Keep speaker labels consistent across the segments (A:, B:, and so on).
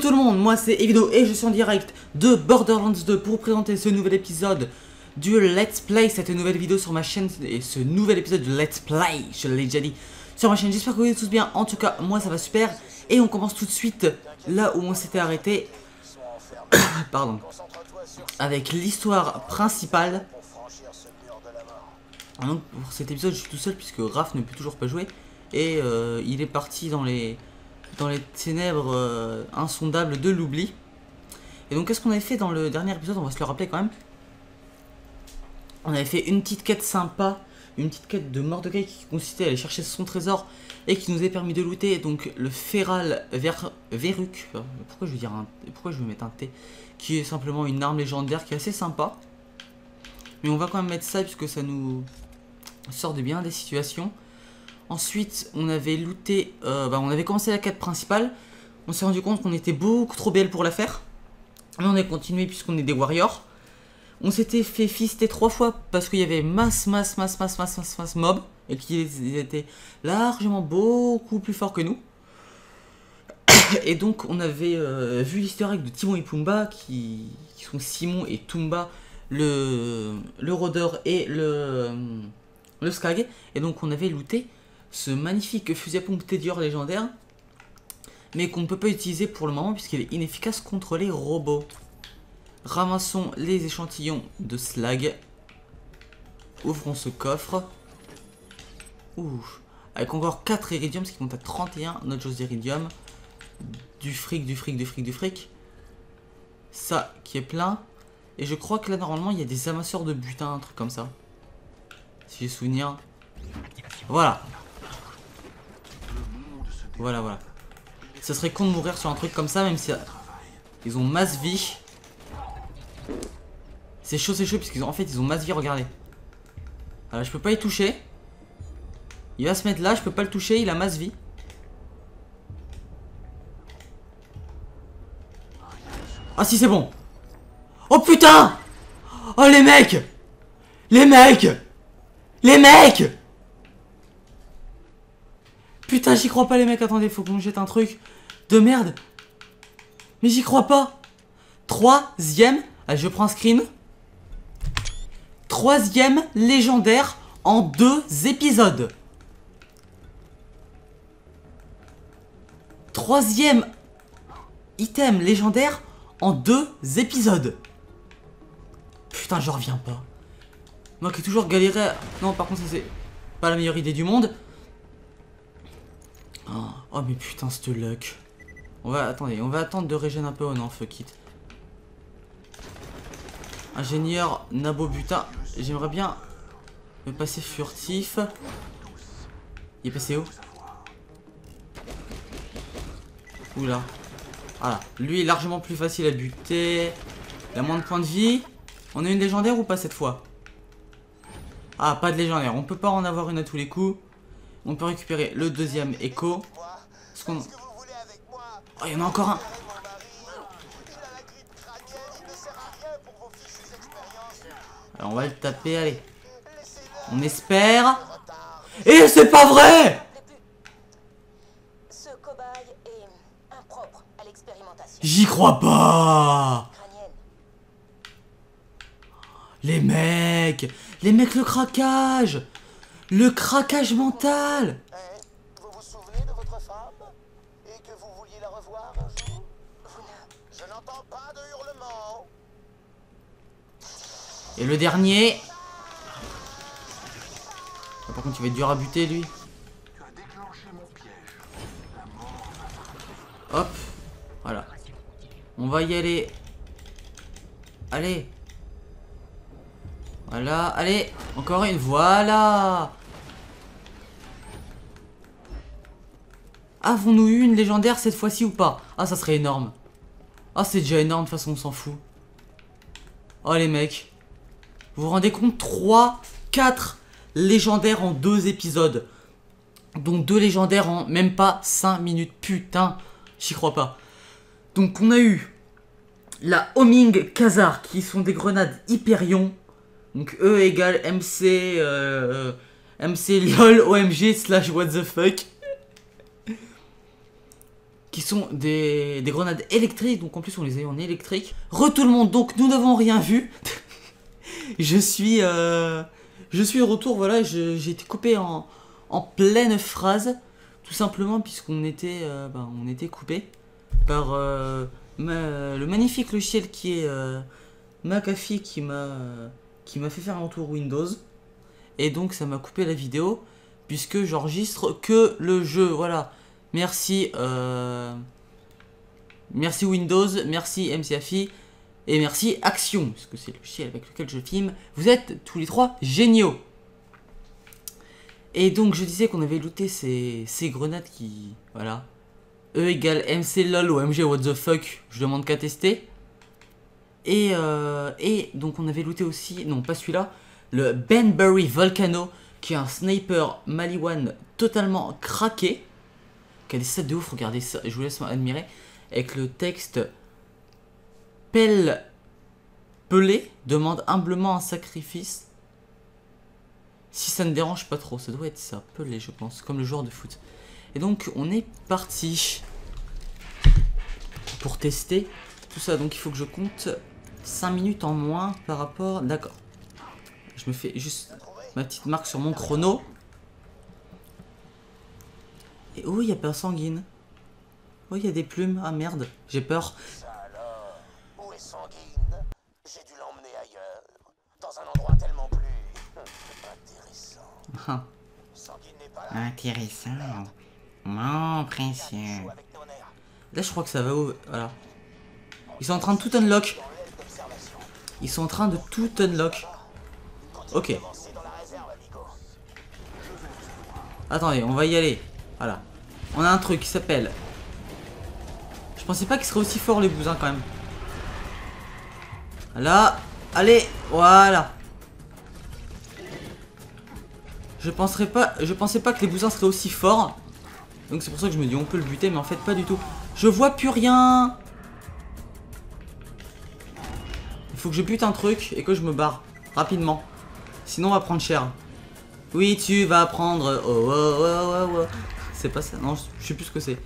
A: tout le monde, moi c'est Evido et je suis en direct de Borderlands 2 pour vous présenter ce nouvel épisode du Let's Play, cette nouvelle vidéo sur ma chaîne et ce nouvel épisode de Let's Play, je l'ai déjà dit, sur ma chaîne. J'espère que vous allez tous bien, en tout cas moi ça va super et on commence tout de suite là où on s'était arrêté, pardon, avec l'histoire principale. Donc pour cet épisode je suis tout seul puisque Raph ne peut toujours pas jouer et il est parti dans les ténèbres insondables de l'oubli. Et donc qu'est-ce qu'on avait fait dans le dernier épisode? On va se le rappeler quand même. On avait fait une petite quête sympa, une petite quête de Mordecai qui consistait à aller chercher son trésor et qui nous a permis de looter donc le Feral Verruc. Pourquoi je vais mettre un T? Qui est simplement une arme légendaire qui est assez sympa. Mais on va quand même mettre ça puisque ça nous sort de bien des situations. Ensuite, on avait looté, on avait commencé la quête principale. On s'est rendu compte qu'on était beaucoup trop belle pour la faire. Mais on a continué puisqu'on est des warriors. On s'était fait fister 3 fois parce qu'il y avait masse mob. Et qu'ils étaient largement beaucoup plus forts que nous. Et donc on avait vu l'historique de Timon et Pumba qui sont Simon et Tumba, le rôdeur et le skag. Et donc on avait looté ce magnifique fusil à pompe Tedior légendaire, mais qu'on ne peut pas utiliser pour le moment puisqu'il est inefficace contre les robots. Ramassons les échantillons de slag. Ouvrons ce coffre. Ouh. Avec encore 4 iridium, ce qui monte à 31 notre chose d'iridium. Du fric. Ça qui est plein. Et je crois que là normalement il y a des amasseurs de butin, un truc comme ça. Si j'ai souvenir. Voilà. Voilà. Ça serait con de mourir sur un truc comme ça, même si ils ont masse vie. C'est chaud puisqu'ils ont ils ont masse vie, regardez. Voilà, je peux pas y toucher. Il va se mettre là, je peux pas le toucher, il a masse vie. Ah si, c'est bon. Oh putain. Oh les mecs. Putain, j'y crois pas les mecs, attendez, faut qu'on jette un truc de merde. Mais j'y crois pas. Troisième, allez, je prends un screen. Troisième légendaire en 2 épisodes. Troisième item légendaire en 2 épisodes. Putain, je reviens pas. Moi qui ai toujours galéré à... Non, par contre, ça c'est pas la meilleure idée du monde. Oh mais putain, ce luck. On va attendre de régénérer un peu. Oh non, fuck it. Ingénieur Nabo butin. J'aimerais bien me passer furtif. Il est passé où? Oula. Voilà. Lui est largement plus facile à buter. Il a moins de points de vie. On a une légendaire ou pas cette fois? Ah, pas de légendaire. On peut pas en avoir une à tous les coups. On peut récupérer le deuxième écho. Oh, il y en a encore un. Alors on va le taper, allez. On espère. Et c'est pas vrai! J'y crois pas! Les mecs, le craquage! Le craquage mental!
B: Vous vous souvenez de votre femme? Et que vous vouliez la revoir un jour? Je n'entends pas de hurlement.
A: Et le dernier. Par contre, il va être dur à buter lui. Hop, voilà. On va y aller. Allez. Voilà, allez. Encore une, voilà. Avons-nous eu une légendaire cette fois-ci ou pas? Ah, ça serait énorme. Ah, c'est déjà énorme, de toute façon, on s'en fout. Oh, les mecs. Vous vous rendez compte? 3, 4 légendaires en 2 épisodes. Donc 2 légendaires en même pas 5 minutes. Putain, j'y crois pas. Donc on a eu la Homing Khazar qui sont des grenades Hyperion. Donc E égale MC MC LOL OMG / what the fuck. qui sont des grenades électriques. Donc en plus on les a eu en électrique. Tout le monde, donc nous n'avons rien vu. Je suis de retour, voilà, j'ai été coupé en pleine phrase. Tout simplement puisqu'on était, on était coupé par le magnifique logiciel qui est McAfee qui m'a fait faire un tour Windows. Et donc ça m'a coupé la vidéo puisque j'enregistre que le jeu, voilà. Merci merci Windows, merci McAfee et merci Action, parce que c'est le logiciel avec lequel je filme. Vous êtes tous les trois géniaux. Et donc je disais qu'on avait looté ces grenades qui, voilà. E égale MC lol ou MG what the fuck, je demande qu'à tester. Et donc on avait looté aussi, non pas celui-là, le Banbury Volcano, qui est un sniper Maliwan totalement craqué, qui a des stats de ouf, regardez ça, je vous laisse admirer, avec le texte Pelé demande humblement un sacrifice. Si ça ne dérange pas trop, ça doit être ça, Pelé je pense, comme le joueur de foot. Et donc on est parti pour tester tout ça, donc il faut que je compte 5 minutes en moins par rapport... D'accord. Je me fais juste ma petite marque sur mon chrono. Et oh, il n'y a pas sanguine. Oh, il y a des plumes. Ah merde, j'ai peur.
B: Ça alors, où est Sanguine? J'ai dû l'emmener ailleurs, dans un endroit tellement plus intéressant. Sanguine n'est pas là.
C: Intéressant. Mon précieux.
A: Là, je crois que ça va où? Voilà. Ils sont en train de tout unlock. Ils sont en train de tout unlock. Ok. Attendez, on va y aller. Voilà. On a un truc qui s'appelle... Je pensais pas qu'il serait aussi fort les bousins quand même. Là. Allez. Voilà. Je pensais pas que les bousins seraient aussi forts. Donc c'est pour ça que je me dis on peut le buter, mais en fait pas du tout. Je vois plus rien. Il faut que je bute un truc et que je me barre rapidement. Sinon on va prendre cher. Oui, tu vas prendre... Oh, oh, oh, oh, oh. C'est pas ça. Non, je sais plus ce que c'est.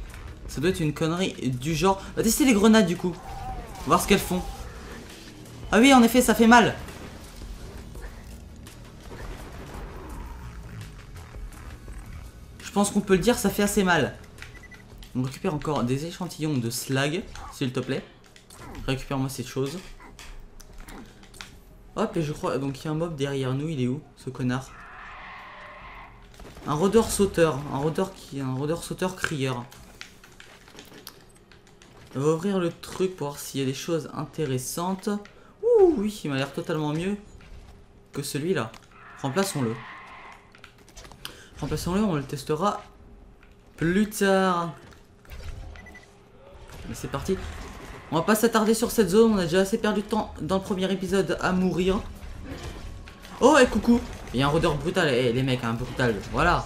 A: Ça doit être une connerie du genre... On va tester les grenades du coup. Voir ce qu'elles font. Ah oui, en effet, ça fait mal. Je pense qu'on peut le dire, ça fait assez mal. On récupère encore des échantillons de slag, s'il te plaît. Récupère-moi cette chose. Hop, et je crois... Donc il y a un mob derrière nous, il est où, ce connard? Un rôdeur sauteur. Un rôdeur sauteur crieur. On va ouvrir le truc pour voir s'il y a des choses intéressantes. Ouh, oui, il m'a l'air totalement mieux que celui-là. Remplaçons-le. Remplaçons-le, on le testera plus tard. Mais c'est parti. On va pas s'attarder sur cette zone, on a déjà assez perdu de temps dans le premier épisode à mourir. Oh, et coucou. Il y a un rôdeur brutal, les mecs, un brutal, voilà.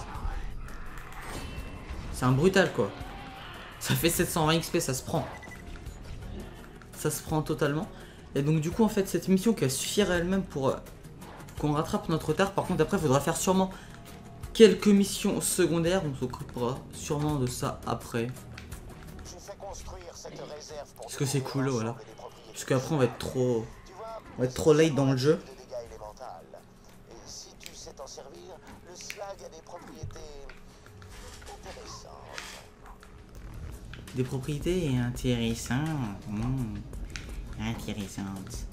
A: C'est un brutal quoi. Ça fait 720 XP, ça se prend. Ça se prend totalement. Et donc du coup en fait cette mission qui va suffire à elle-même pour qu'on rattrape notre retard. Par contre après il faudra faire sûrement quelques missions secondaires. On s'occupera sûrement de ça après. Parce que c'est cool, voilà. Parce qu'après on va être trop... On va être trop late dans le jeu. Des propriétés intéressantes. Intéressantes.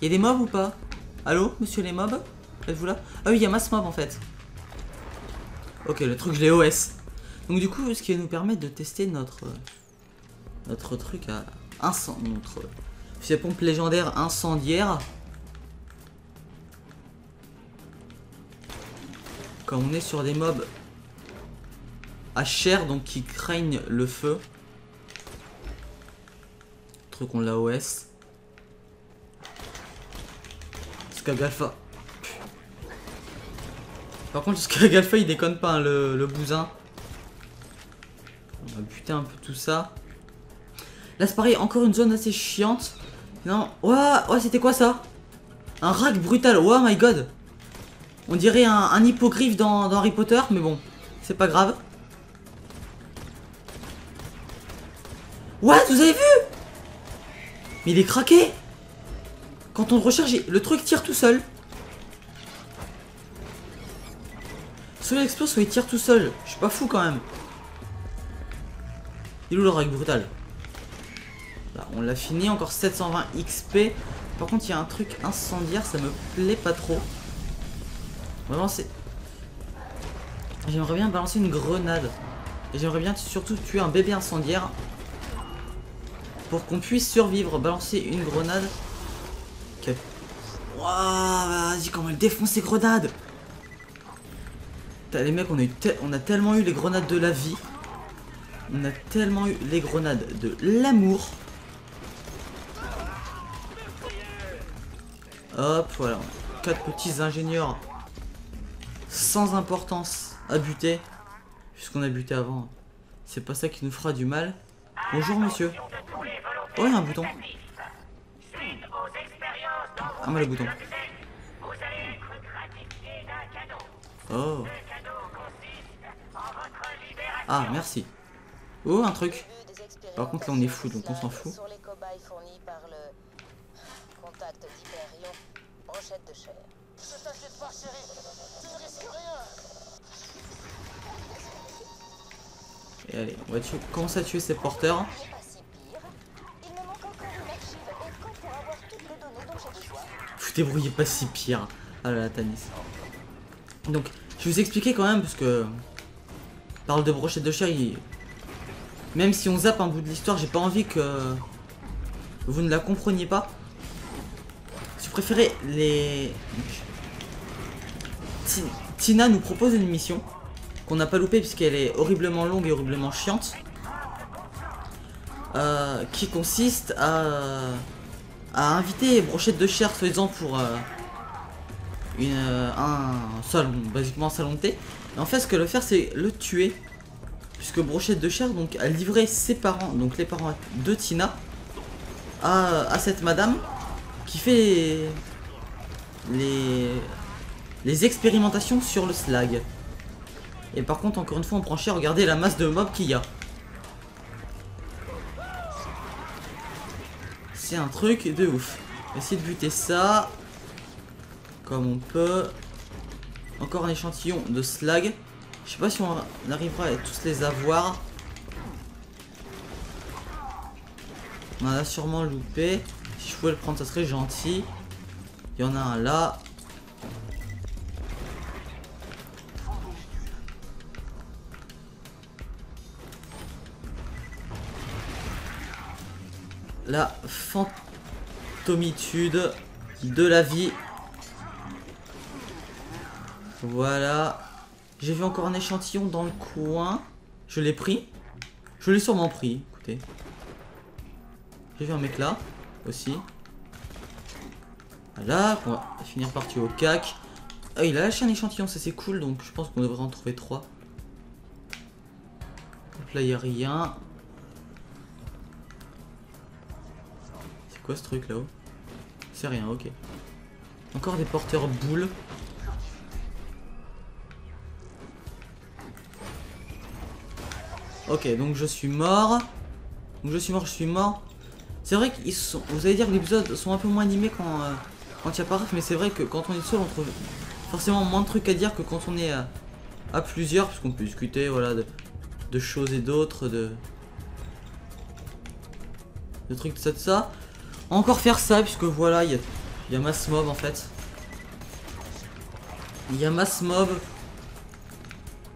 A: Il y a des mobs ou pas? Allô, monsieur les mobs? Êtes-vous là? Ah oui, il y a masse mob en fait. Ok, le truc je l'ai OS. Donc du coup, ce qui va nous permettre de tester notre truc à incendie, notre fusil à pompe légendaire incendiaire. Quand on est sur des mobs à chair, donc qui craignent le feu. Truc on l'a OS. Skagalfa. Par contre, Skagalfa il déconne pas, hein, le bousin. On va buter un peu tout ça. Là c'est pareil, encore une zone assez chiante. Non, ouais, c'était quoi ça? Un rack brutal, oh my god. On dirait un hippogriffe dans Harry Potter, mais bon, c'est pas grave. What? Vous avez vu? Mais il est craqué. Quand on le recharge, le truc tire tout seul. Soit il explose, soit il tire tout seul. Je suis pas fou quand même. Il est où le rack brutal? Là, on l'a fini, encore 720 XP. Par contre, il y a un truc incendiaire, ça me plaît pas trop. Vraiment, c'est... J'aimerais bien balancer une grenade. Et j'aimerais bien surtout tuer un bébé incendiaire. Pour qu'on puisse survivre. Balancer une grenade. Ok. Waouh, vas-y, comment elle défonce ces grenades. Putain, les mecs, on a tellement eu les grenades de la vie. On a tellement eu les grenades de l'amour. Hop, voilà. 4 petits ingénieurs sans importance à buter. Puisqu'on a buté avant. C'est pas ça qui nous fera du mal. Bonjour monsieur. Oh, il y a un bouton. Ah, mais le bouton. Oh. Ah, merci. Oh, un truc. Par contre, là, on est fou, donc on s'en fout. Et allez, on va commencer à tuer ces porteurs. Vous débrouillez pas si pire. Ah là là, Tanis. Donc, je vais vous expliquer quand même, parce que... Parle de brochette de chair, même si on zappe un bout de l'histoire, j'ai pas envie que... Vous ne la compreniez pas. Si vous préférez les... Tina nous propose une mission qu'on n'a pas loupée puisqu'elle est horriblement longue et horriblement chiante. Qui consiste à inviter Brochette de chair soi-disant pour un salon, basiquement un salon de thé. Et en fait, ce qu'elle veut faire, c'est le tuer. Puisque Brochette de chair donc, a livré ses parents, donc les parents de Tina, à cette madame qui fait les expérimentations sur le slag. Et par contre, encore une fois, on prend cher. Regardez la masse de mobs qu'il y a. C'est un truc de ouf. On va essayer de buter ça comme on peut. Encore un échantillon de slag. Je sais pas si on arrivera à tous les avoir. On en a sûrement loupé. Si je pouvais le prendre, ça serait gentil. Il y en a un là. La fantomitude de la vie. Voilà. J'ai vu encore un échantillon dans le coin. Je l'ai pris. Je l'ai sûrement pris. Écoutez. J'ai vu un mec là. Aussi. Voilà. On va finir par tuer au cac. Ah, il a lâché un échantillon. Ça c'est cool. Donc je pense qu'on devrait en trouver 3. Donc là il n'y a rien. C'est quoi ce truc là-haut? C'est rien. Ok. Encore des porteurs boules. Ok, donc je suis mort. Donc je suis mort. C'est vrai qu'ils sont... Vous allez dire que les épisodes sont un peu moins animés quand il y a pas ref, mais c'est vrai que quand on est seul, on trouve forcément moins de trucs à dire que quand on est à plusieurs, puisqu'on peut discuter, voilà, de choses et d'autres, de trucs de ça. On va encore faire ça, puisque voilà, il y a masse mob en fait. Il y a masse mob.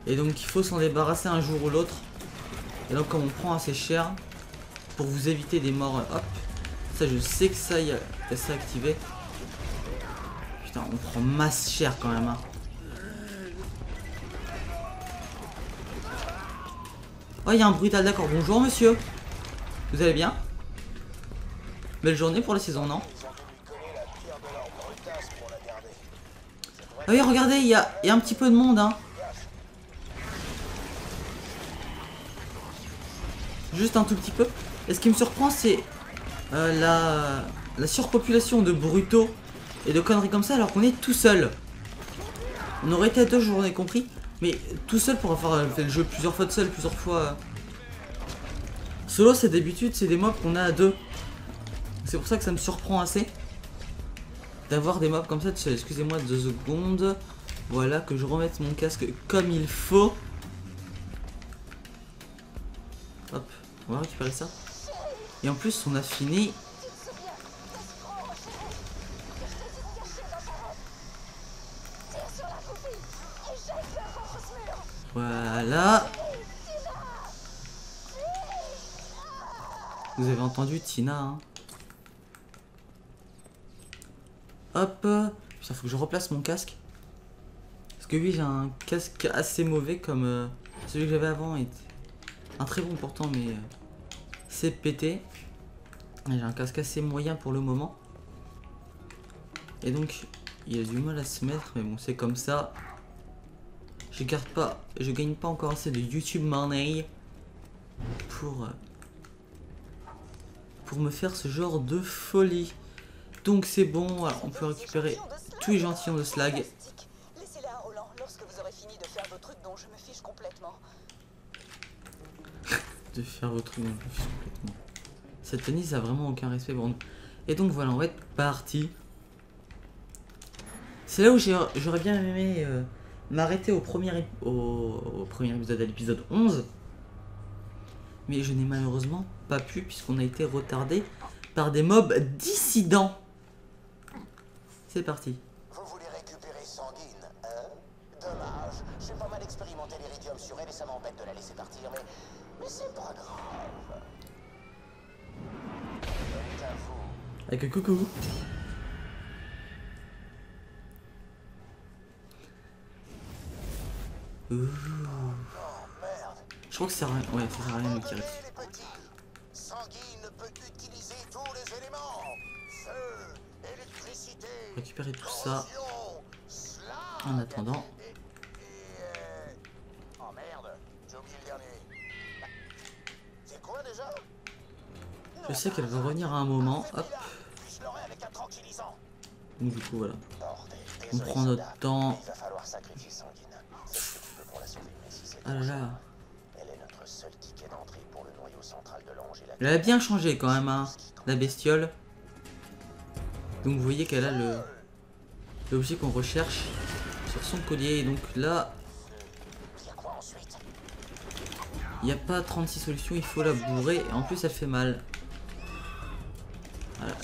A: Et donc il faut s'en débarrasser un jour ou l'autre. Et donc comme on prend assez cher, pour vous éviter des morts, hop. Ça je sais que ça, il y a ça activé. Putain, on prend masse cher quand même. Hein. Oh, il y a un brutal, d'accord. Bonjour monsieur. Vous allez bien? Belle journée pour la saison, non? Ah oui, regardez, il y a un petit peu de monde, hein. Juste un tout petit peu. Et ce qui me surprend, c'est la surpopulation de brutaux et de conneries comme ça, alors qu'on est tout seul. On aurait été à deux, j'en ai compris. Mais tout seul pour avoir fait le jeu plusieurs fois de seul, plusieurs fois solo, c'est d'habitude, c'est des mobs qu'on a à deux. C'est pour ça que ça me surprend assez d'avoir des mobs comme ça. Excusez-moi 2 secondes. Voilà, que je remette mon casque comme il faut. Hop, on va récupérer ça. Et en plus, on a fini. Voilà. Vous avez entendu Tina, hein. Hop. Putain, faut que je replace mon casque. Parce que oui, j'ai un casque assez mauvais comme celui que j'avais avant. Était un très bon pourtant, mais c'est pété. J'ai un casque assez moyen pour le moment. Et donc, il a du mal à se mettre, mais bon, c'est comme ça. Je gagne pas encore assez de YouTube money pour me faire ce genre de folie. Donc c'est bon, alors on peut récupérer tous les gentillons de slag.
D: Laissez-les à Roland lorsque vous aurez fini de faire vos trucs dont je me fiche complètement.
A: De faire vos trucs dont je me fiche complètement. Cette tennis a vraiment aucun respect pour nous. Et donc voilà, on va être parti. C'est là où j'aurais bien aimé m'arrêter au premier épisode, à l'épisode 11. Mais je n'ai malheureusement pas pu puisqu'on a été retardé par des mobs dissidents. C'est parti.
B: Vous voulez récupérer Sanguine, hein? Dommage. J'ai pas mal expérimenté l'iridium sur elle et ça m'embête de la laisser partir, mais c'est pas grave. C'est à vous.
A: Avec un coucou. Ouh.
B: Oh merde.
A: Je crois que ça sert à rien. Ouais, ça sert à rien de me tirer dessus.
B: Les petits. Sanguine peut utiliser tous les éléments. Feu, électricité,
A: Récupérer tout ça
B: corrosion, slag,
A: en attendant.
B: Oh merde, j'ai oublié le dernier. C'est quoi déjà?
A: Je sais qu'elle va revenir à un moment. Hop.
B: Puis je l'aurai avec un tranquillisant.
A: Donc du coup voilà.
B: Bordel,
A: On
B: désolé,
A: prend notre
B: soldat.
A: temps.
B: Il va falloir sacrifier Sanguine. C'est ce que tu peux pour la sauver, mais si c'est
A: Ah là là.
B: elle est notre seul ticket d'entrée pour le noyau central de l'ange et la...
A: Elle a bien changé quand même, hein, la bestiole. Donc vous voyez qu'elle a l'objet qu'on recherche sur son collier. Et donc là,
B: Il y a quoi ensuite?
A: il n'y a pas 36 solutions, il faut la bourrer. Et en plus, elle fait mal. Voilà.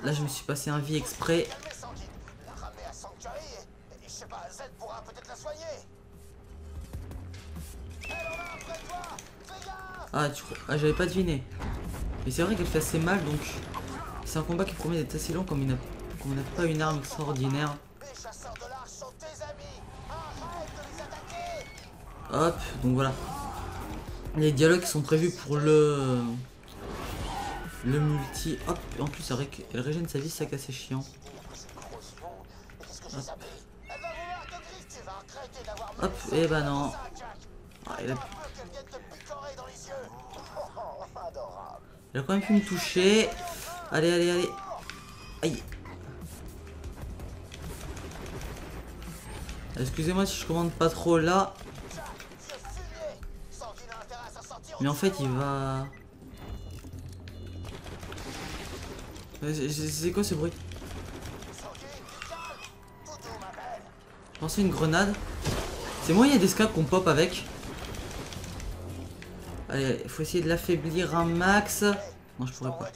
A: Là, je me suis passé un vie exprès.
B: Calmez Sanguine, la ramener à Sanctuary et je sais pas, Z pourra peut-être la soigner. Elle en a après toi, fais gaffe.
A: Ah, j'avais pas deviné. Mais c'est vrai qu'elle fait assez mal, donc c'est un combat qui promet d'être assez long comme on n'a pas une arme extraordinaire.
B: Les chasseurs de l'arche sont tes amis. Arrête de les attaquer.
A: Hop, donc voilà. Les dialogues sont prévus pour le multi. Hop, en plus elle régène sa vie, c'est ça qui est assez chiant.
B: Qu'est-ce que j'ai zappé? Elle va vouloir te griffer, tu vas regretter d'avoir
A: Hop, et bah non. Ah,
B: qu'elle vienne te picorer dans les yeux. Oh, adorable.
A: Il a quand même pu me toucher. Allez, allez, allez. Aïe. Excusez-moi si je commande pas trop là. Mais en fait, il va... C'est quoi ce bruit? Lancer une grenade. C'est moi, il y a des scabs qu'on pop avec. Allez, il faut essayer de l'affaiblir un max. Non, je pourrais pas.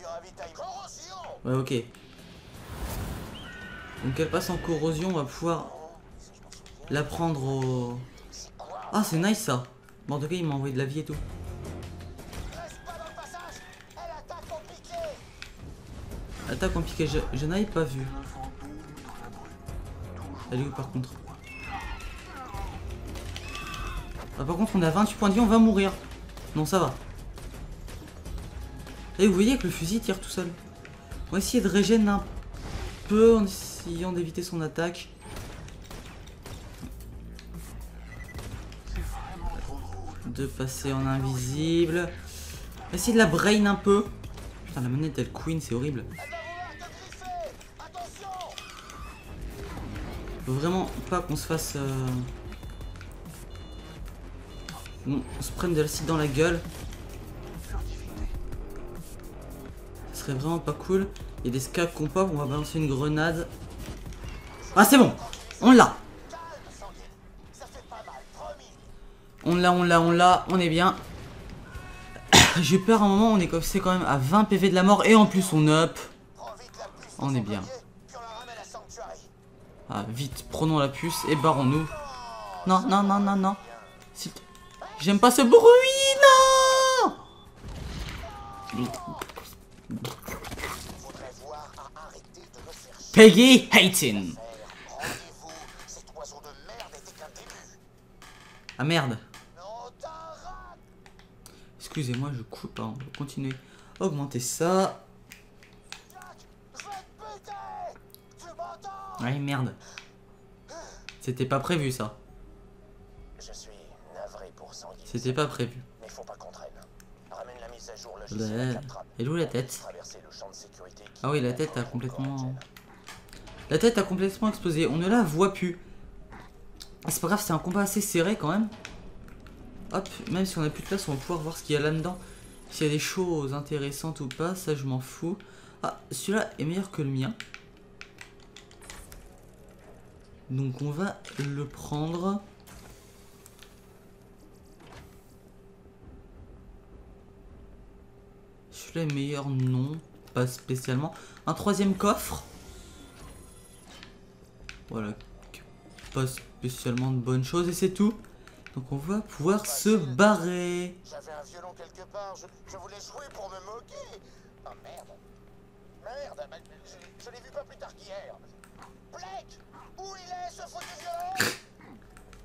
A: Ouais, ok. Donc elle passe en corrosion, on va pouvoir la prendre au... Ah, c'est nice ça. Bon, en tout cas, il m'a envoyé de la vie et tout. Attaque en piqué, je n'avais pas vu. Elle est où par contre? Ah, par contre, on a 28 points de vie, on va mourir. Non, ça va. Et vous voyez que le fusil tire tout seul. On va essayer de régénérer un peu en essayant d'éviter son attaque. De passer en invisible. On va essayer de la brain un peu. Putain, la manette elle queen, c'est horrible. Faut vraiment pas qu'on se fasse... on se prenne de l'acide dans la gueule. serait vraiment pas cool. Il y a des skags qu'on pop, on va balancer une grenade. Ah c'est bon, on l'a. On l'a, on est bien. J'ai peur à un moment, on est coffé quand même à 20 PV de la mort et en plus on up. On est bien. Ah vite, prenons la puce et barrons-nous. Non, non, non, non, non. J'aime pas ce bruit, non. Peggy Hayton. Ah merde. Excusez-moi, je coupe, hein. On va continuer. Augmenter ça. Ouais, merde. C'était pas prévu ça. C'était pas prévu. Et où la tête? Ah oui, la tête a complètement... La tête a complètement explosé. On ne la voit plus. Ah, c'est pas grave, c'est un combat assez serré quand même. Hop, même si on a plus de place, on va pouvoir voir ce qu'il y a là-dedans. S'il y a des choses intéressantes ou pas, ça je m'en fous. Ah, celui-là est meilleur que le mien. Donc on va le prendre. Celui-là est meilleur, non, pas spécialement. Un troisième coffre. Voilà, pas spécialement de bonnes choses et c'est tout. Donc on va pouvoir se barrer.
B: J'avais un violon quelque part, je voulais jouer pour me moquer. Oh merde. Merde, je l'ai vu pas plus tard qu'hier. Blake, où il est ce foutu violon?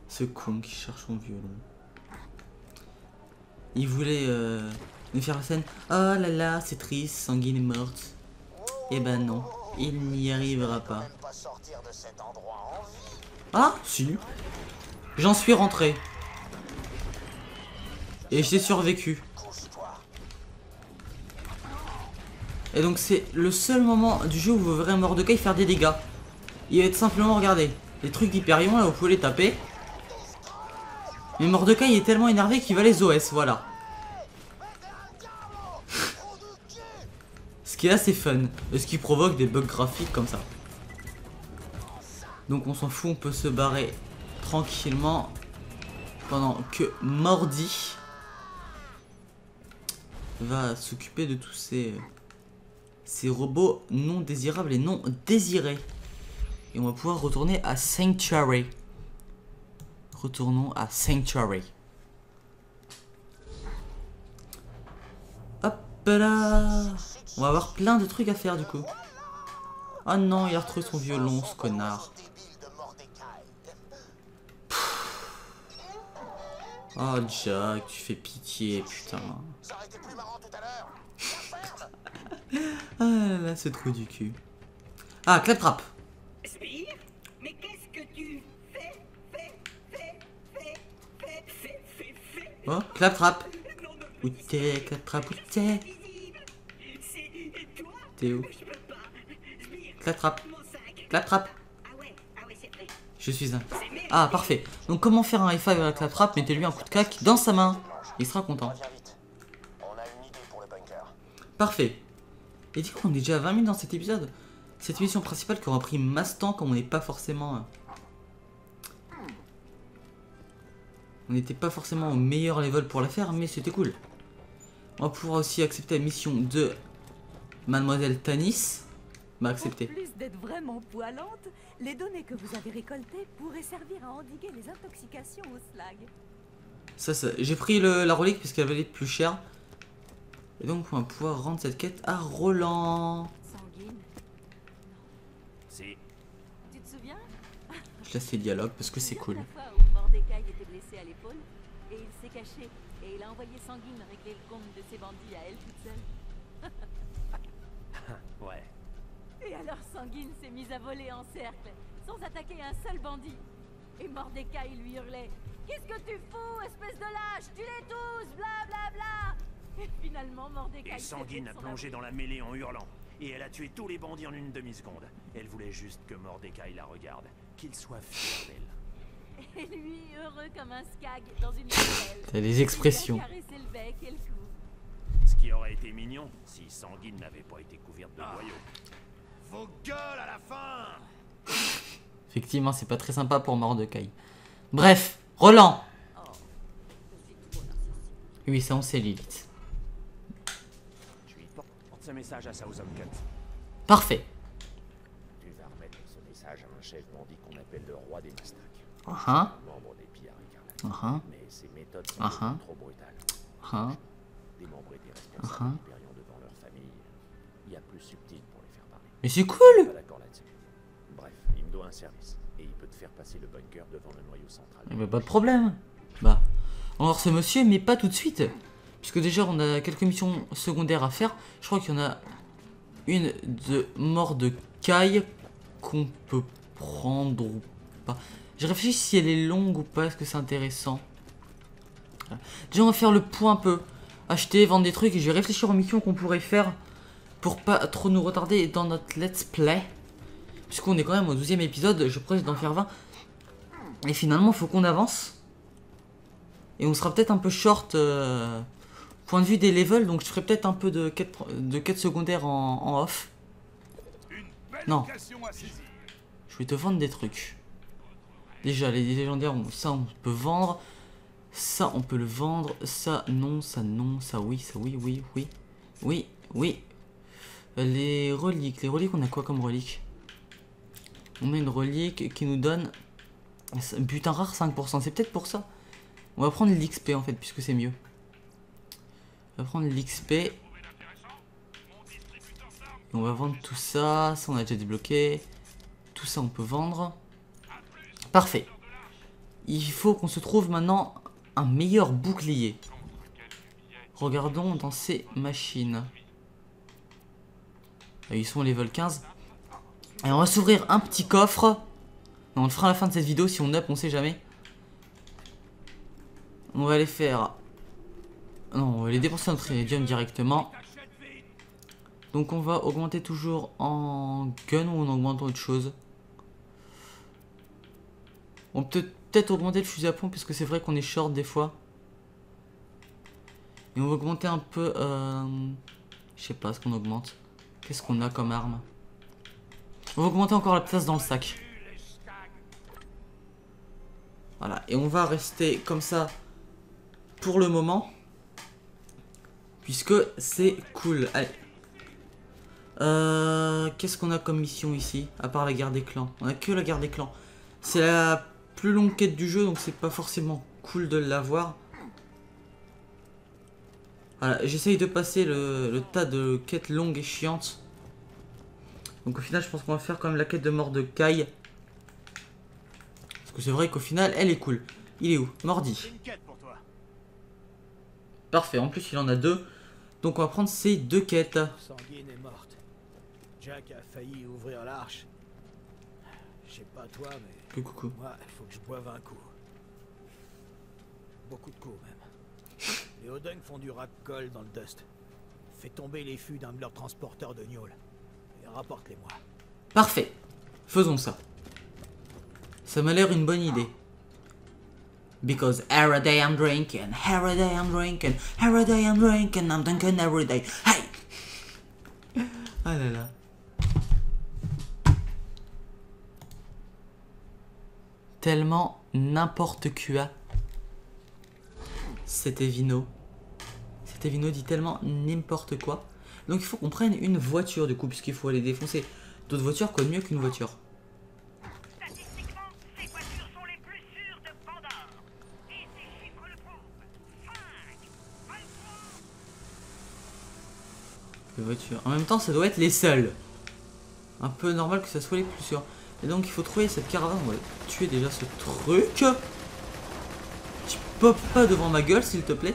A: Ce con qui cherche son violon. Il voulait nous faire la scène. Oh là là, c'est triste, Sanguine est morte. Eh ben non, il n'y arrivera pas. Ah, si. J'en suis rentré. Et j'ai survécu. Et donc c'est le seul moment du jeu où vous verrez Mordecai faire des dégâts. Il va être simplement, regardez, les trucs d'Hyperion là, vous pouvez les taper. Mais Mordecai est tellement énervé qu'il va les OS, voilà. Ce qui est assez fun. Et ce qui provoque des bugs graphiques comme ça. Donc on s'en fout, on peut se barrer tranquillement. Pendant que Mordi va s'occuper de tous ces robots non désirables et non désirés. Et on va pouvoir retourner à Sanctuary. Retournons à Sanctuary. Hop là. On va avoir plein de trucs à faire du coup. Oh non, il a retrouvé son violon, ce connard. Oh Jack, tu fais pitié, putain. Ah là là, c'est trop du cul. Ah, Claptrap.
E: Spire, mais qu'est-ce que tu fais?
A: Oh, Claptrap. Où t'es, Claptrap, où t'es? T'es où? Claptrap. Claptrap. Je suis un... Ah, parfait. Donc comment faire un F5 avec Claptrap? Mettez-lui un coup de cac dans sa main. Il sera content. Parfait. Et du coup, on est déjà à 20 minutes dans cet épisode. Cette mission principale qui aura pris masse temps comme on n'est pas forcément... On n'était pas forcément au meilleur level pour la faire, mais c'était cool. On va pouvoir aussi accepter la mission de Mademoiselle Tanis. M'a accepté.
F: En plus d'être vraiment poilante, les données que vous avez récoltées pourraient servir à endiguer les intoxications au slag.
A: Ça, j'ai pris la relique parce qu'elle valait plus cher. Et donc on va pouvoir rendre cette quête à Roland.
F: Sanguine.
E: Si.
F: Tu te souviens?
A: Je laisse les dialogues parce que c'est cool.
F: La fois où Mordecai était blessé à l'épaule et il s'est caché et il a envoyé Sanguine régler le compte de ses bandits à elle toute seule.
E: Ouais.
F: Et alors Sanguine s'est mise à voler en cercle, sans attaquer un seul bandit. Et Mordecai lui hurlait « Qu'est-ce que tu fous, espèce de lâche? Tue-les tous, blablabla !» Et finalement Mordecai...
E: Et Sanguine a plongé dans la mêlée en hurlant. Et elle a tué tous les bandits en une demi-seconde. Elle voulait juste que Mordecai la regarde. Qu'il soit fier d'elle.
F: Et lui, heureux comme un skag dans une bordelle.
A: T'as des expressions.
F: Il a caressé le bec et le cou.
E: Ce qui aurait été mignon si Sanguine n'avait pas été couverte de boyaux. Vos gueules à la fin.
A: Effectivement, c'est pas très sympa pour Mordecai. Bref, Roland. Oui, ça on sait, Lilith.
E: Je lui porte ce message à Southern Cut.
A: Parfait.
G: Tu vas remettre ce message à un chef bandit qu'on appelle le roi des Mastacs.
A: Ah
G: Membre des pillards écarlates. Mais ses méthodes sont trop brutales. Démembrer des responsables d'Hyperion devant leur famille, il y a plus subtil pour les faire parler.
A: Mais c'est
G: Je suis
A: cool.
G: pas d'accord là-dessus. Bref, il me doit un service. Et il peut te faire passer le bunker devant le noyau central.
A: Eh ben, pas de problème. Bah, on va voir ce monsieur, mais pas tout de suite. Puisque déjà, on a quelques missions secondaires à faire. Je crois qu'il y en a une de Mordecai qu'on peut prendre ou pas. Je réfléchis si elle est longue ou pas. Est-ce que c'est intéressant? Déjà, on va faire le point un peu. Acheter, vendre des trucs. Et je vais réfléchir aux missions qu'on pourrait faire pour pas trop nous retarder dans notre let's play. Puisqu'on est quand même au 12e épisode. Je prêche d'en faire 20. Et finalement, il faut qu'on avance. Et on sera peut-être un peu short point de vue des levels. Donc je ferai peut-être un peu de quête secondaire en off. Non. Je vais te vendre des trucs. Déjà, les légendaires, ça on peut vendre. Ça on peut le vendre. Ça non, ça non, ça oui, oui, oui. Oui, oui. Les reliques. Les reliques, on a quoi comme reliques? On met une relique qui nous donne butin rare 5%. C'est peut-être pour ça. On va prendre l'XP en fait, puisque c'est mieux. On va prendre l'XP. Et on va vendre tout ça. Ça, on a déjà débloqué. Tout ça, on peut vendre. Parfait. Il faut qu'on se trouve maintenant un meilleur bouclier. Regardons dans ces machines. Ils sont level 15. Et on va s'ouvrir un petit coffre. On le fera à la fin de cette vidéo si on up, on sait jamais. On va les faire. Non, on va les dépenser notre iridium directement. Donc on va augmenter toujours en gun ou on augmente autre chose. On peut peut-être augmenter le fusil à pompe parce que c'est vrai qu'on est short des fois. Et on va augmenter un peu. Je sais pas ce qu'on augmente. Qu'est-ce qu'on a comme arme? On va augmenter encore la place dans le sac. Voilà, et on va rester comme ça pour le moment. Puisque c'est cool. Allez. Qu'est-ce qu'on a comme mission ici? À part la guerre des clans. On a que la guerre des clans. C'est la plus longue quête du jeu, donc c'est pas forcément cool de l'avoir. Voilà, j'essaye de passer le tas de quêtes longues et chiantes. Donc au final, je pense qu'on va faire quand même la quête de Mordecai. Parce que c'est vrai qu'au final, elle est cool. Il est où? Mordi. Parfait, en plus il en a deux. Donc on va prendre ces deux quêtes.
H: Sanguine est morte. Jack a failli ouvrir l'arche. Je sais pas toi, mais
A: Coucou.
H: moi, il faut que je boive un coup. Beaucoup de coups même. Les Odung font du rack-coll dans le dust. Fais tomber les fûts d'un de leurs transporteurs de gnôle. Et rapporte-les-moi.
A: Parfait. Faisons ça. Ça m'a l'air une bonne idée. Because every day I'm drinking, every day I'm drinking, every day I'm drinking, I'm drinking every day. Hey! Ah là là. Tellement n'importe quoi. Cet Evino. Cet Evino dit tellement n'importe quoi. Donc il faut qu'on prenne une voiture du coup, puisqu'il faut aller défoncer d'autres voitures. Quoi de mieux qu'une voiture?
I: Statistiquement, ces voitures sont les plus sûres de Pandore. Et ces chiffres le prouvent. 5, 23.
A: Les voitures. En même temps, ça doit être les seules. Un peu normal que ça soit les plus sûrs. Et donc il faut trouver cette caravane. On va tuer déjà ce truc. Tu pop pas devant ma gueule s'il te plaît.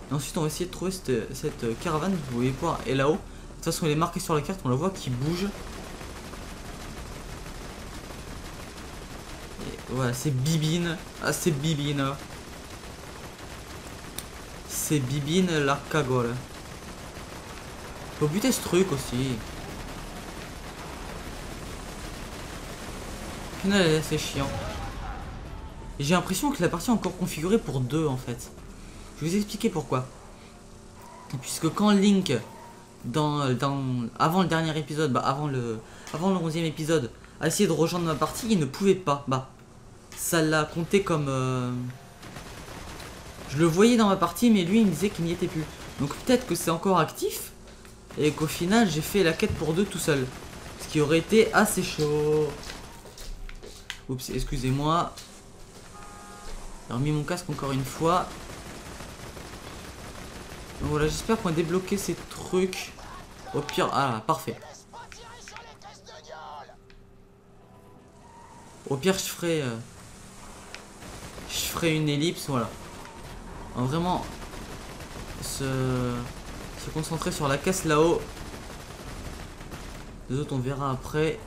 A: Et ensuite on va essayer de trouver cette caravane. Vous voyez voir, elle est là-haut. De toute façon elle est marquée sur la carte, on la voit qui bouge. Et voilà, c'est Bibine. Ah c'est Bibine. C'est Bibine la cagole. Faut buter ce truc aussi. Au final, c'est chiant. J'ai l'impression que la partie est encore configurée pour 2 en fait. Je vais vous expliquer pourquoi. Puisque quand Link, avant le dernier épisode, avant le 11e épisode, a essayé de rejoindre ma partie, il ne pouvait pas. Ça l'a compté comme... Je le voyais dans ma partie, mais lui, il me disait qu'il n'y était plus. Donc peut-être que c'est encore actif, et qu'au final, j'ai fait la quête pour 2 tout seul. Ce qui aurait été assez chaud. Oups, excusez-moi. J'ai remis mon casque encore une fois. Donc voilà, j'espère qu'on va débloquer ces trucs. Au pire, ah, parfait. Au pire, je ferai une ellipse, voilà. On va vraiment se concentrer sur la caisse là-haut. Les autres, on verra après.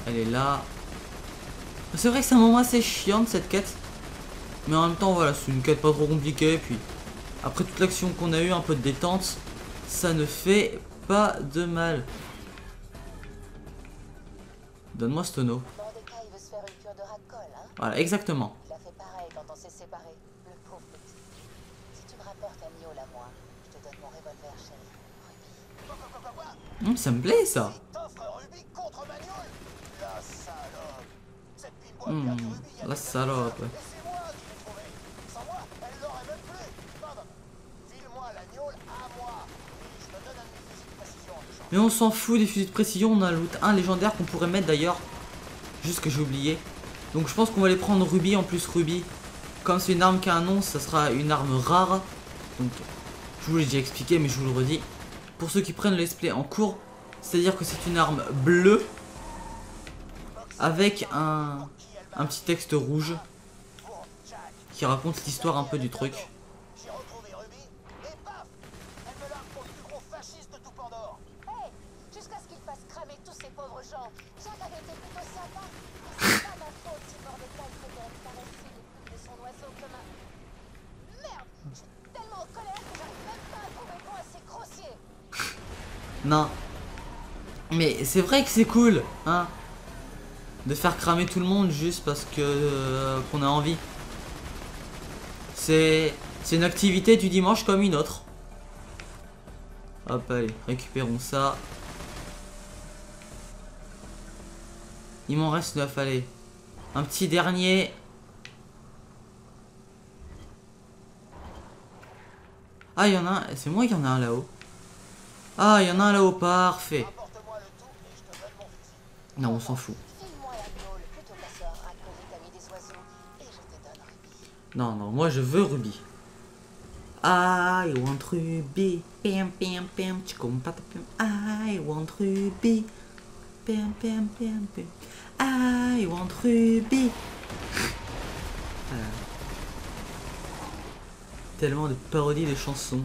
A: Elle est là. C'est vrai que c'est un moment assez chiant de cette quête. Mais en même temps, voilà, c'est une quête pas trop compliquée. Puis après toute l'action qu'on a eu, un peu de détente, ça ne fait pas de mal. Donne-moi ce tonneau.
D: Mordecai veut se faire une cure de racole, hein?
A: Voilà, exactement.
D: Il a fait pareil quand on s'est séparés. Le pauvre petit. Si tu me rapportes un Niol à moi, je te donne mon revolver, chérie. Ruby.
A: Ça me plaît, ça. La salope. Mais on s'en fout des fusils de précision, on a un loot 1 légendaire qu'on pourrait mettre d'ailleurs. Juste que j'ai oublié. Donc je pense qu'on va les prendre Ruby. En plus Ruby, comme c'est une arme qui a un nom, ça sera une arme rare. Donc je vous l'ai déjà expliqué, mais je vous le redis. Pour ceux qui prennent le let's play en cours, c'est-à-dire que c'est une arme bleue avec un petit texte rouge qui raconte l'histoire un peu du truc.
D: Jusqu'à ce qu'il fasse cramer tous ces pauvres gens. Jack avait été plutôt sympa. C'est pas ma faute si Mordecai préfère caresser les plumes de son oiseau comme un... Merde! Je suis tellement en colère que j'arrive même pas à trouver le mot assez grossier.
A: Non. Mais c'est vrai que c'est cool, hein, de faire cramer tout le monde juste parce que qu'on a envie. C'est une activité du dimanche comme une autre. Hop, allez, récupérons ça. Il m'en reste 9, allez. Un petit dernier. Ah, il y en a un. C'est moi qu'il y en a un là-haut. Ah, il y en a un là-haut, parfait. Non, on s'en fout. Non, non, moi je veux Ruby. I want Ruby. Pam, pam, pam. I want Ruby. Pam, pam, pam, pam. I want Ruby. Tellement de parodies de chansons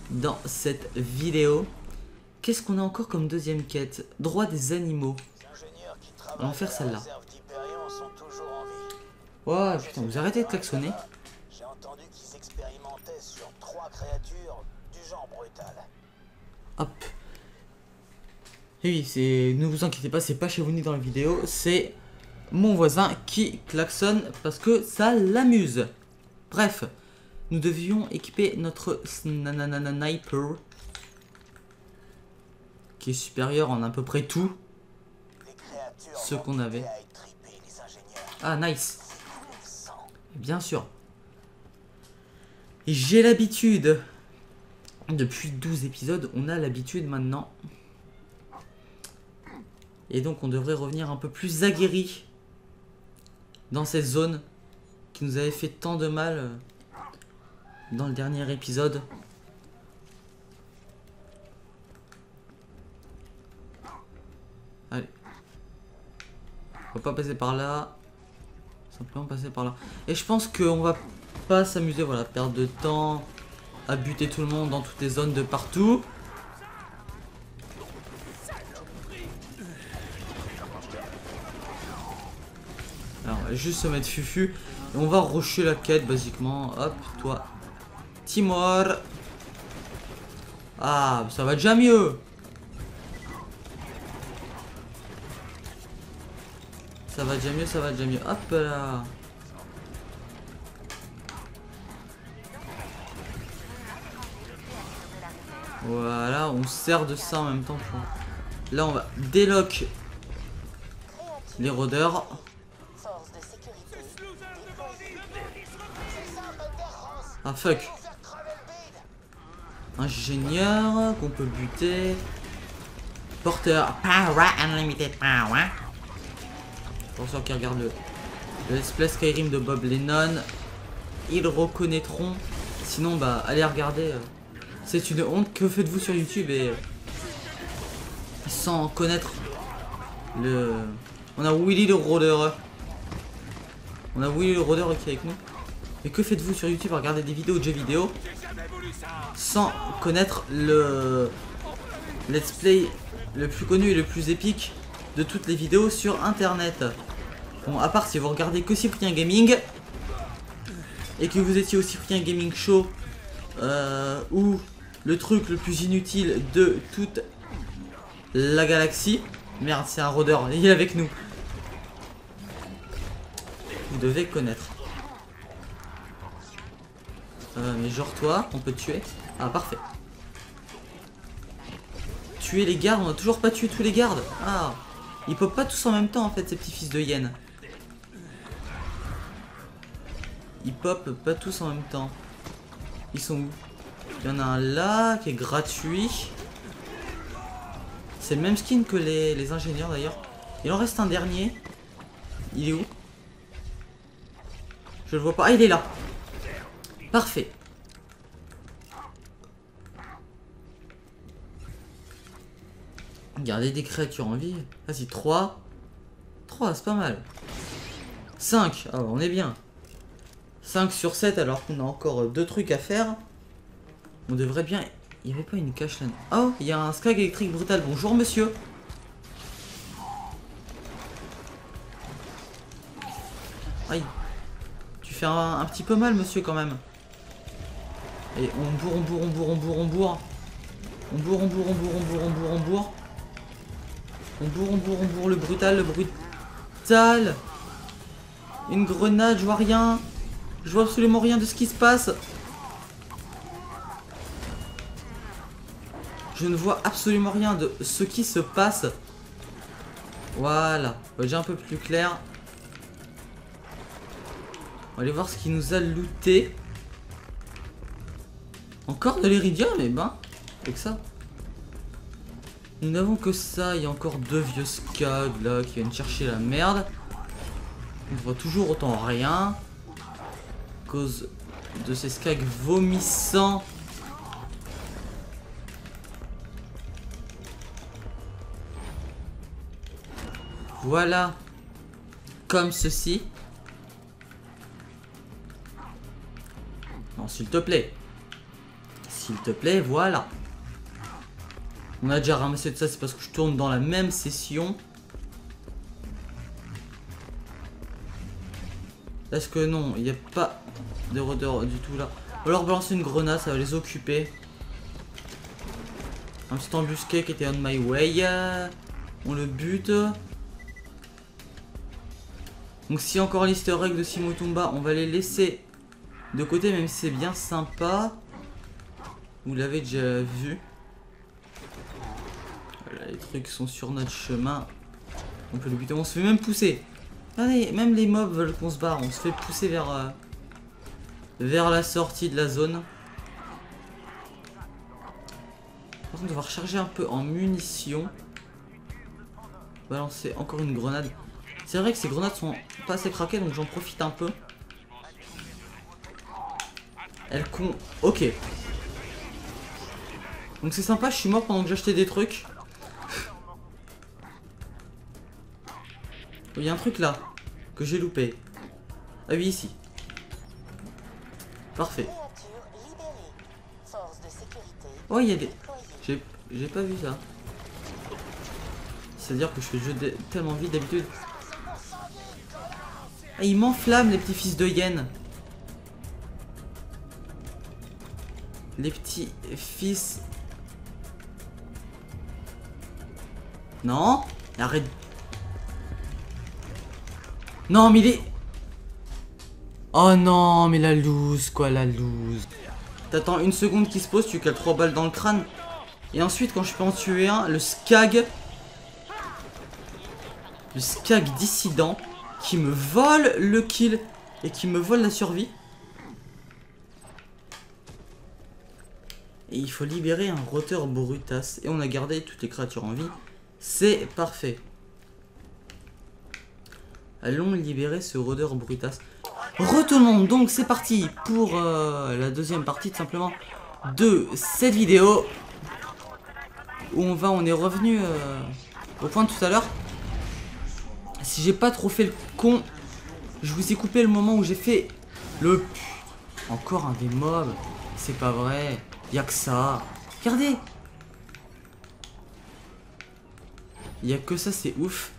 A: dans cette vidéo. Qu'est-ce qu'on a encore comme deuxième quête? Droit des animaux. On va faire celle-là. Ouais, putain, vous arrêtez de klaxonner.
B: J'ai entendu qu'ils expérimentaient sur 3 créatures du genre brutal.
A: Hop. Et oui, c'est... Ne vous inquiétez pas, c'est pas chez vous ni dans la vidéo, c'est mon voisin qui klaxonne parce que ça l'amuse. Bref, nous devions équiper notre sniper qui est supérieur en à peu près tout ce qu'on avait. Ah, nice. Bien sûr. J'ai l'habitude. Depuis 12 épisodes, on a l'habitude maintenant. Et donc on devrait revenir un peu plus aguerri dans cette zone qui nous avait fait tant de mal dans le dernier épisode. Allez. On va pas passer par là. Simplement passer par là. Et je pense qu'on va pas s'amuser, voilà, perdre de temps à buter tout le monde dans toutes les zones de partout. Alors on va juste se mettre fufu. Et on va rusher la quête basiquement. Hop, toi. Timor. Ah, ça va déjà mieux. Ça va déjà mieux, ça va déjà mieux. Hop là. Voilà, on sert de ça en même temps. Là, on va délock les rôdeurs.
D: Force de sécurité.
A: Ah fuck. Ingénieur qu'on peut buter. Porteur.
C: Power, unlimited power.
A: Pour ceux qui regardent le let's play Skyrim de Bob Lennon, ils reconnaîtront. Sinon, bah, allez regarder. C'est une honte. Que faites-vous sur YouTube et sans connaître le. On a Willy le rôdeur. On a Willy le rôdeur qui est avec nous. Mais que faites-vous sur YouTube à regarder des vidéos de jeux vidéo sans connaître le let's play le plus connu et le plus épique de toutes les vidéos sur internet? Bon, à part si vous regardez que Cyprien Gaming et que vous étiez au Cyprien Gaming Show ou le truc le plus inutile de toute la galaxie. Merde, c'est un rôdeur, il est avec nous. Vous devez connaître. Mais genre toi, on peut te tuer. Ah, parfait. Tuer les gardes, on a toujours pas tué tous les gardes. Ah, ils pop pas tous en même temps en fait, ces petits fils de hyène. Ils pop pas tous en même temps. Ils sont où? Il y en a un là qui est gratuit. C'est le même skin que les ingénieurs d'ailleurs. Il en reste un dernier. Il est où? Je le vois pas. Ah, il est là. Parfait. Regardez des créatures en vie. Vas-y, 3. 3, c'est pas mal. 5. Ah, on est bien. 5 sur 7 alors qu'on a encore 2 trucs à faire. On devrait bien... Il n'y avait pas une cache là. Oh, il y a un skag électrique brutal. Bonjour monsieur. Aïe. Tu fais un petit peu mal monsieur quand même. Et on bourre, on bourre, on bourre, on bourre, on bourre. On bourre, on bourre, on bourre, on bourre, on bourre, on bourre. On bourre, on bourre, on bourre, le brutal, le brutal. Une grenade, je vois rien. Je vois absolument rien de ce qui se passe. Je ne vois absolument rien de ce qui se passe. Voilà, déjà un peu plus clair. On va aller voir ce qui nous a looté. Encore de l'iridium, eh ben, avec ça. Nous n'avons que ça, il y a encore 2 vieux skags là qui viennent chercher la merde. On ne voit toujours autant rien. À cause de ces skags vomissants. Voilà. Comme ceci. Non, s'il te plaît. S'il te plaît, voilà. On a déjà ramassé de ça, c'est parce que je tourne dans la même session. Est-ce que non, il n'y a pas de rôdeurs du tout là. On va leur balancer une grenade, ça va les occuper. Un petit embusqué qui était on my way. On le bute. Donc si encore l'easter egg de Simotumba, on va les laisser de côté, même si c'est bien sympa. Vous l'avez déjà vu. Voilà, les trucs sont sur notre chemin. On peut le buter, on se fait même pousser. Allez, même les mobs veulent qu'on se barre, on se fait pousser vers la sortie de la zone. Par contre, on va recharger un peu en munitions. Balancer encore une grenade. C'est vrai que ces grenades sont pas assez craquées, donc j'en profite un peu. Elles con... Ok. Donc c'est sympa, je suis mort pendant que j'achetais des trucs. Il y a un truc là, que j'ai loupé. Ah oui, ici. Parfait. Oh, il y a des... J'ai pas vu ça. C'est-à-dire que je fais le jeu tellement vite d'habitude. Ah, ils m'enflamment les petits fils de hyène. Les petits fils... Non, arrête. Non, mais il est... Oh non, mais la loose, quoi, la loose. T'attends une seconde qu'il se pose, tu cales 3 balles dans le crâne. Et ensuite, quand je peux en tuer un, le Skag dissident qui me vole le kill et qui me vole la survie. Et il faut libérer un roteur brutas. Et on a gardé toutes les créatures en vie. C'est parfait. Allons libérer ce rôdeur brutas. Retournons donc, c'est parti pour la deuxième partie tout simplement de cette vidéo. Où on est revenu au point de tout à l'heure. Si j'ai pas trop fait le con, je vous ai coupé le moment où j'ai fait le... Encore un des mobs. C'est pas vrai. Y'a que ça. Regardez. Y'a que ça, c'est ouf.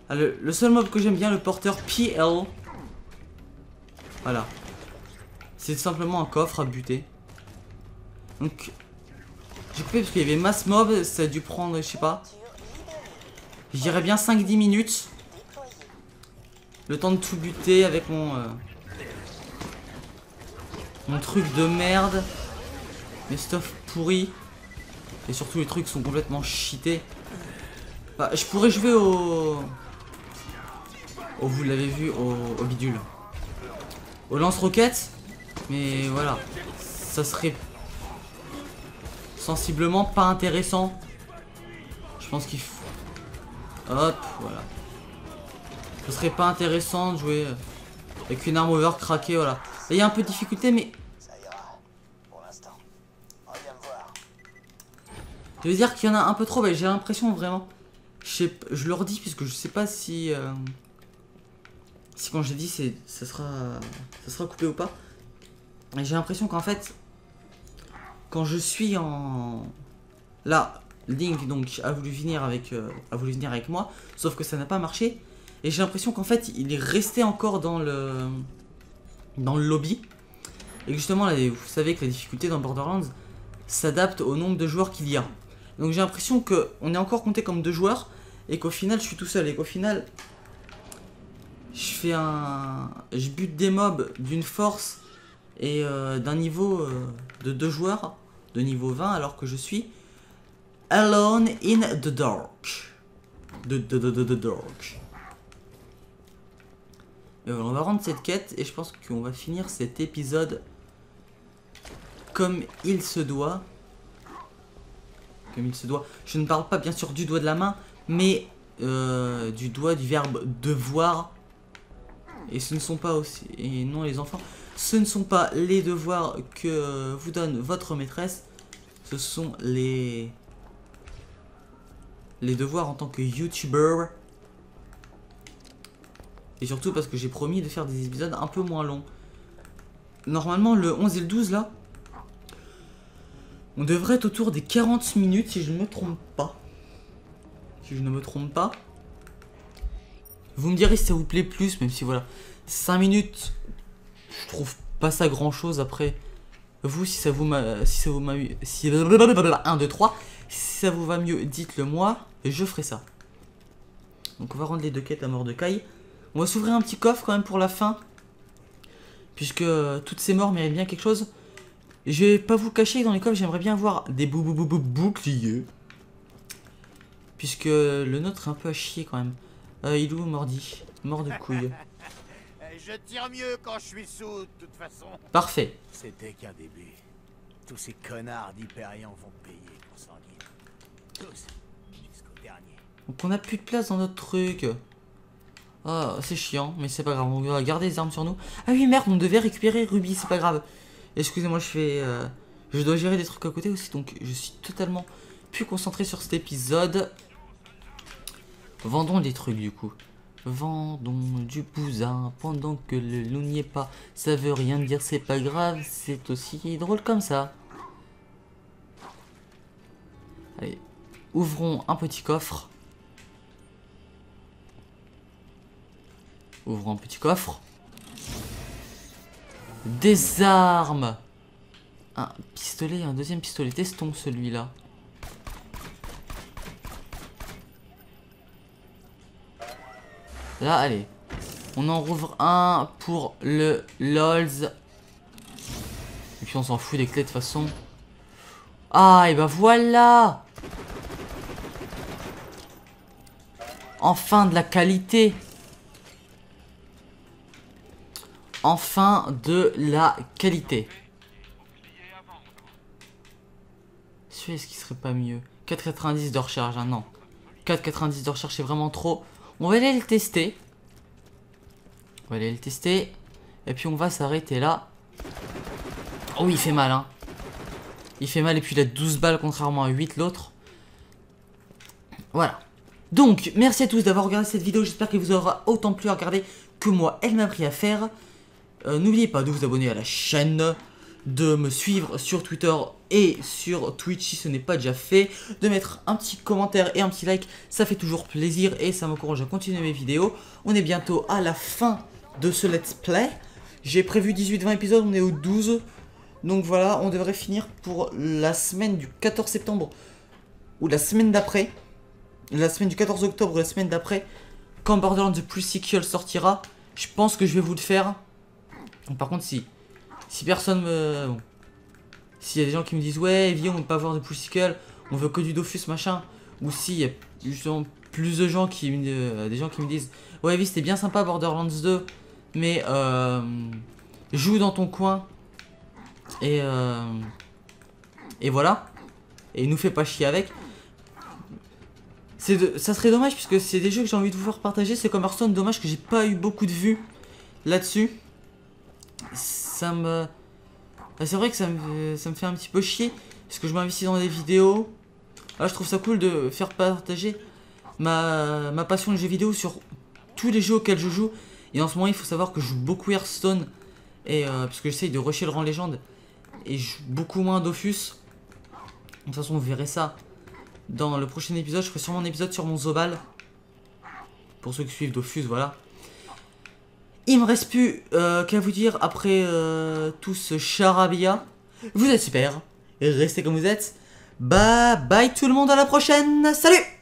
A: Ah, le seul mob que j'aime bien, le porteur PL. Voilà. C'est simplement un coffre à buter. Donc... J'ai coupé parce qu'il y avait masse mob, ça a dû prendre, je sais pas. Je dirais bien 5-10 minutes. Le temps de tout buter avec mon truc de merde. Mes stuff pourris. Et surtout les trucs sont complètement cheatés. Bah, je pourrais jouer au vous l'avez vu, au bidule. Au lance-roquettes. Mais voilà. Ça serait... sensiblement pas intéressant. Je pense qu'il faut... Hop, voilà. Ce serait pas intéressant de jouer avec une arme over craquée, voilà. Il y a un peu de difficulté, mais...
B: Ça ira. Pour l'instant. Reviens me voir.
A: Je veux dire qu'il y en a un peu trop, j'ai l'impression vraiment... Je le redis puisque je sais pas si... si quand j'ai dit ça sera coupé ou pas. Et j'ai l'impression qu'en fait... Quand je suis en... Là, Link donc a voulu venir avec moi, sauf que ça n'a pas marché. Et j'ai l'impression qu'en fait, il est resté encore dans le lobby. Et que justement, là, vous savez que la difficulté dans Borderlands s'adapte au nombre de joueurs qu'il y a. Donc j'ai l'impression qu'on est encore compté comme 2 joueurs et qu'au final, je suis tout seul. Et qu'au final, je bute des mobs d'une force et d'un niveau de 2 joueurs. De niveau 20 alors que je suis alone in the dark. The dark. Et voilà, on va rendre cette quête et je pense qu'on va finir cet épisode comme il se doit. Comme il se doit. Je ne parle pas bien sûr du doigt de la main, mais du doigt du verbe devoir. Et ce ne sont pas aussi... Et non les enfants... Ce ne sont pas les devoirs que vous donne votre maîtresse, ce sont les devoirs en tant que youtubeur. Et surtout parce que j'ai promis de faire des épisodes un peu moins longs. Normalement le 11 et le 12 là, on devrait être autour des 40 minutes si je ne me trompe pas. Si je ne me trompe pas. Vous me direz si ça vous plaît plus, même si voilà, 5 minutes... Je trouve pas ça grand chose après. Vous, si ça vous va mieux, si 1, 2, 3, si ça vous va mieux, dites-le moi, et je ferai ça. Donc on va rendre les 2 quêtes à Mordecai. On va s'ouvrir un petit coffre quand même pour la fin. Puisque toutes ces morts méritent bien quelque chose. Je vais pas vous cacher que dans les coffres, j'aimerais bien avoir des boucliers. Puisque le nôtre est un peu à chier quand même. Il est où Mordi? Mort de couille.
B: Je tire mieux quand je suis sous, de toute façon.
A: Parfait.
H: C'était qu'un début. Tous ces connards d'Hyperion vont payer pour Sanguine. Tous. Jusqu'au dernier.
A: Donc on a plus de place dans notre truc. Ah, c'est chiant, mais c'est pas grave. On va garder les armes sur nous. Ah oui, merde, on devait récupérer Ruby, c'est pas grave. Excusez-moi, je dois gérer des trucs à côté aussi, donc je suis totalement plus concentré sur cet épisode. Vendons des trucs du coup. Vendons du bousin pendant que le loup n'y est pas. Ça veut rien dire, c'est pas grave, c'est aussi drôle comme ça. Allez, ouvrons un petit coffre. Ouvrons un petit coffre. Des armes. Un pistolet et un deuxième pistolet. Testons celui-là. Là, allez. On en rouvre un pour le LOLs. Et puis on s'en fout des clés de toute façon. Ah, et bah voilà. Enfin de la qualité. Enfin de la qualité. Est-ce qu'il serait pas mieux? 4,90 de recharge, hein, non. 4,90 de recharge, c'est vraiment trop. On va aller le tester. On va aller le tester. Et puis on va s'arrêter là. Oh, il fait mal, hein. Il fait mal et puis il a 12 balles contrairement à 8 l'autre. Voilà. Donc, merci à tous d'avoir regardé cette vidéo. J'espère qu'elle vous aura autant plu à regarder que moi, elle m'a pris à faire. N'oubliez pas de vous abonner à la chaîne, de me suivre sur Twitter et sur Twitch si ce n'est pas déjà fait, de mettre un petit commentaire et un petit like, ça fait toujours plaisir et ça m'encourage à continuer mes vidéos. On est bientôt à la fin de ce let's play. J'ai prévu 18-20 épisodes, on est au 12. Donc voilà, on devrait finir pour la semaine du 14 septembre ou la semaine d'après. La semaine du 14 octobre ou la semaine d'après, quand Borderlands The Plus Sequel sortira. Je pense que je vais vous le faire. Par contre, si personne me... Bon. S'il y a des gens qui me disent ouais, Evie, on veut pas voir de Plus Sequel, on veut que du Dofus machin, ou s'il y a justement plus de gens qui me disent ouais, Evie, c'était bien sympa Borderlands 2, mais joue dans ton coin et voilà, et nous fais pas chier avec. Ça serait dommage puisque c'est des jeux que j'ai envie de vous faire partager. C'est comme Hearthstone, dommage que j'ai pas eu beaucoup de vues là-dessus. C'est vrai que ça me fait un petit peu chier parce que je m'investis dans des vidéos. Là, je trouve ça cool de faire partager ma passion de jeux vidéo sur tous les jeux auxquels je joue. Et en ce moment, il faut savoir que je joue beaucoup Hearthstone et parce que j'essaye de rusher le rang légende et je joue beaucoup moins Dofus. De toute façon, vous verrez ça dans le prochain épisode. Je ferai sûrement un épisode sur mon Zobal. Pour ceux qui suivent Dofus, voilà. Il me reste plus qu'à vous dire après tout ce charabia. Vous êtes super. Restez comme vous êtes. Bye bye tout le monde, à la prochaine. Salut!